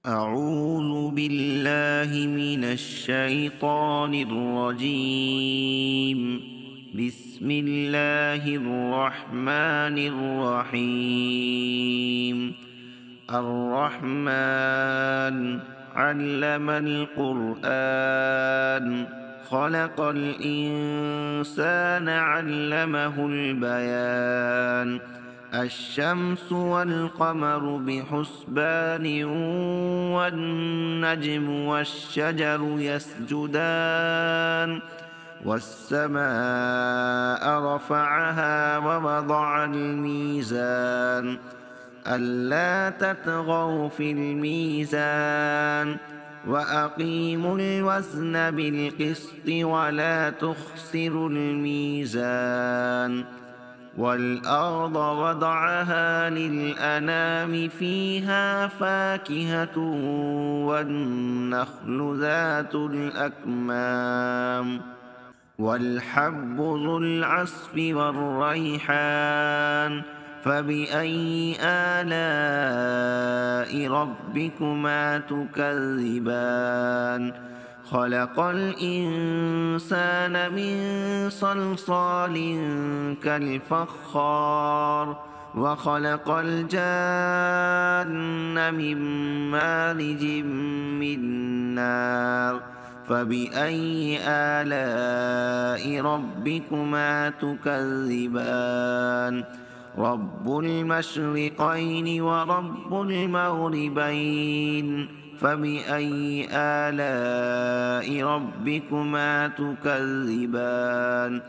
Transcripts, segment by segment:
أعوذ بالله من الشيطان الرجيم. بسم الله الرحمن الرحيم. الرحمن علم القرآن خلق الإنسان علمه البيان. الشمس والقمر بحسبان والنجم والشجر يسجدان والسماء رفعها ووضع الميزان ألا تطغوا في الميزان وأقيموا الوزن بالقسط ولا تخسروا الميزان. والأرض وضعها للأنام فيها فاكهة والنخل ذات الأكمام والحب ذو العصف والريحان فبأي آلاء ربكما تكذبان. خلق الإنسان من صلصال كالفخار وخلق الجان من مارج من نار فبأي آلاء ربكما تكذبان. رب المشرقين ورب المغربين فبأي آلاء ربكما تكذبان.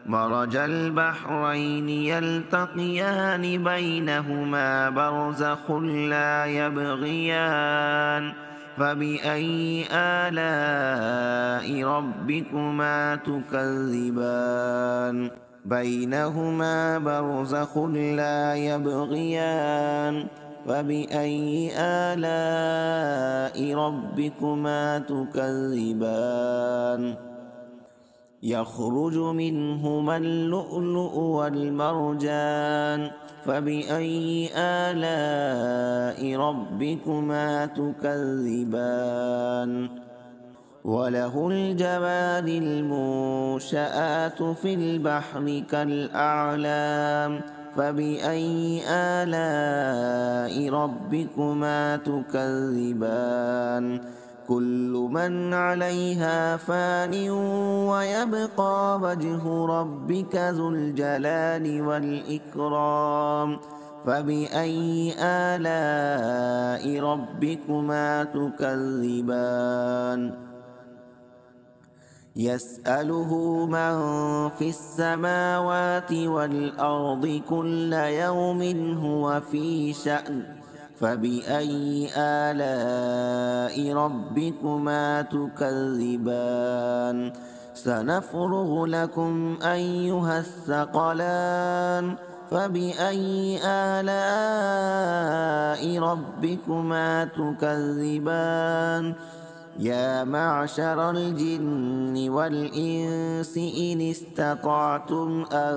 مرج البحرين يلتقيان بينهما برزخ لا يبغيان فبأي آلاء ربكما تكذبان. بينهما برزخ لا يبغيان فبأي آلاء ربكما تكذبان. يخرج منهما اللؤلؤ والمرجان فبأي آلاء ربكما تكذبان. وله الجوار المنشآت في البحر كالأعلام فبأي آلاء ربكما تكذبان. كل من عليها فان ويبقى وجه ربك ذو الجلال والإكرام فبأي آلاء ربكما تكذبان. يسأله من في السماوات والأرض كل يوم هو في شأن فبأي آلاء ربكما تكذبان. سنفرغ لكم أيها الثقلان فبأي آلاء ربكما تكذبان. يا معشر الجن والإنس إن استطعتم أن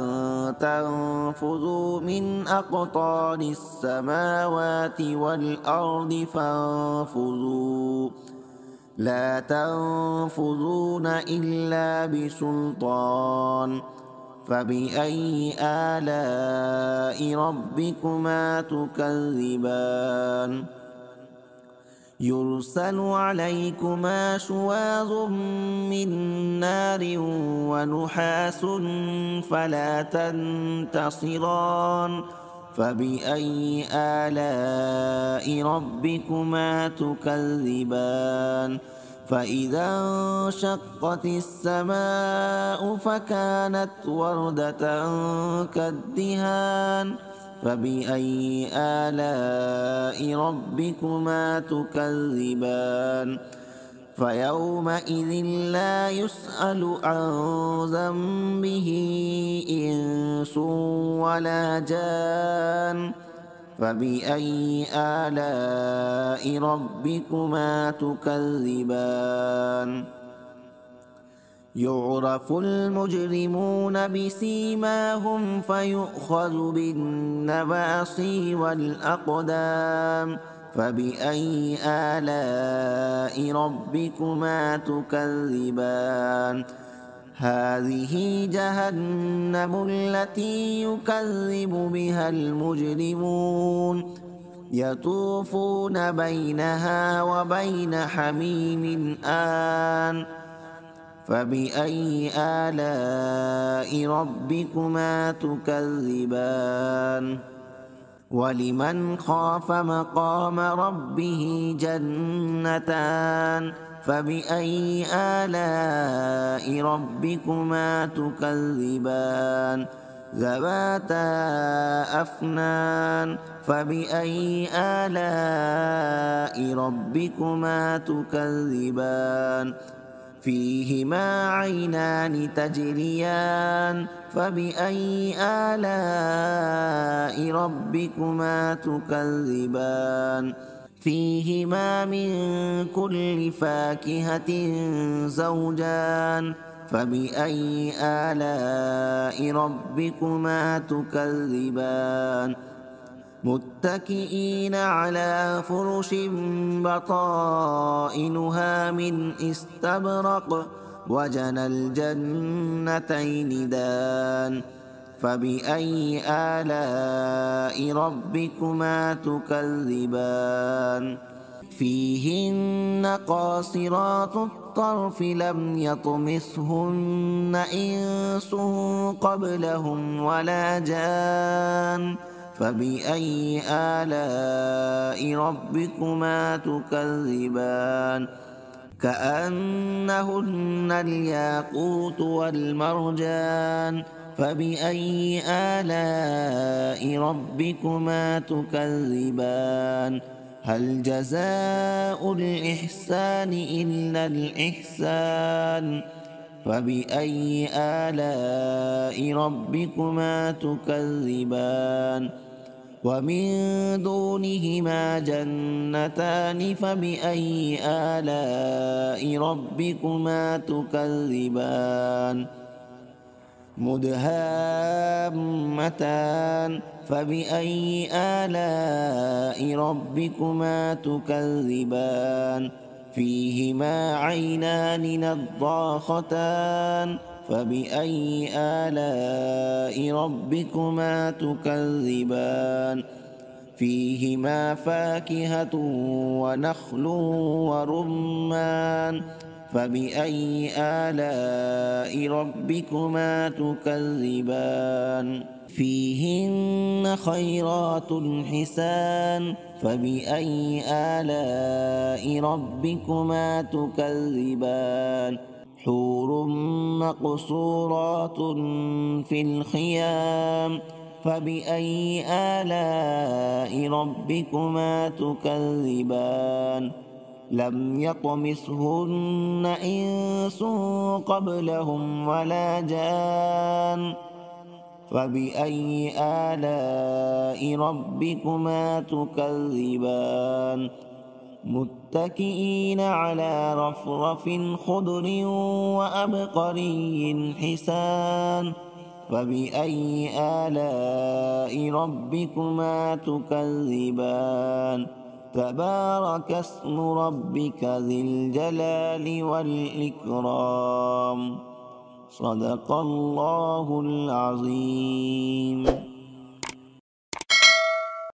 تنفذوا من أقطار السماوات والأرض فانفذوا لا تنفذون إلا بسلطان فبأي آلاء ربكما تكذبان. يرسل عليكما شواظ من نار ونحاس فلا تنتصران فبأي آلاء ربكما تكذبان. فإذا انشقت السماء فكانت وردة كالدهان فبأي آلاء ربكما تكذبان. فيومئذ لا يسأل عن ذنبه إنس ولا جان فبأي آلاء ربكما تكذبان. يعرف المجرمون بسيماهم فيؤخذ بالنواصي والأقدام فبأي آلاء ربكما تكذبان هذه جهنم التي يكذب بها المجرمون يطوفون بينها وبين حميم آن فبأي آلاء ربكما تكذبان ولمن خاف مقام ربه جنتان فبأي آلاء ربكما تكذبان ذواتا أفنان فبأي آلاء ربكما تكذبان فيهما عينان تجريان فبأي آلاء ربكما تكذبان فيهما من كل فاكهة زوجان فبأي آلاء ربكما تكذبان متكئين على فرش بطائنها من استبرق وجنى الجنتين دان فبأي آلاء ربكما تكذبان فيهن قاصرات الطرف لم يطمثهن إنس قبلهم ولا جان فبأي آلاء ربكما تكذبان كأنهن الياقوت والمرجان فبأي آلاء ربكما تكذبان هل جزاء الإحسان إلا الإحسان فبأي آلاء ربكما تكذبان ومن دونهما جنتان فبأي آلاء ربكما تكذبان مدهامتان فبأي آلاء ربكما تكذبان فيهما عينان نضاختان فبأي آلاء ربكما تكذبان فيهما فاكهة ونخل ورمان فبأي آلاء ربكما تكذبان فيهن خيرات حسان فبأي آلاء ربكما تكذبان حور مقصورات في الخيام فبأي آلاء ربكما تكذبان لم يطمثهن إنس قبلهم ولا جان فبأي آلاء ربكما تكذبان متكئين على رفرف خضر وأبقري حسان فبأي آلاء ربكما تكذبان تبارك اسم ربك ذي الجلال والإكرام صدق الله العظيم.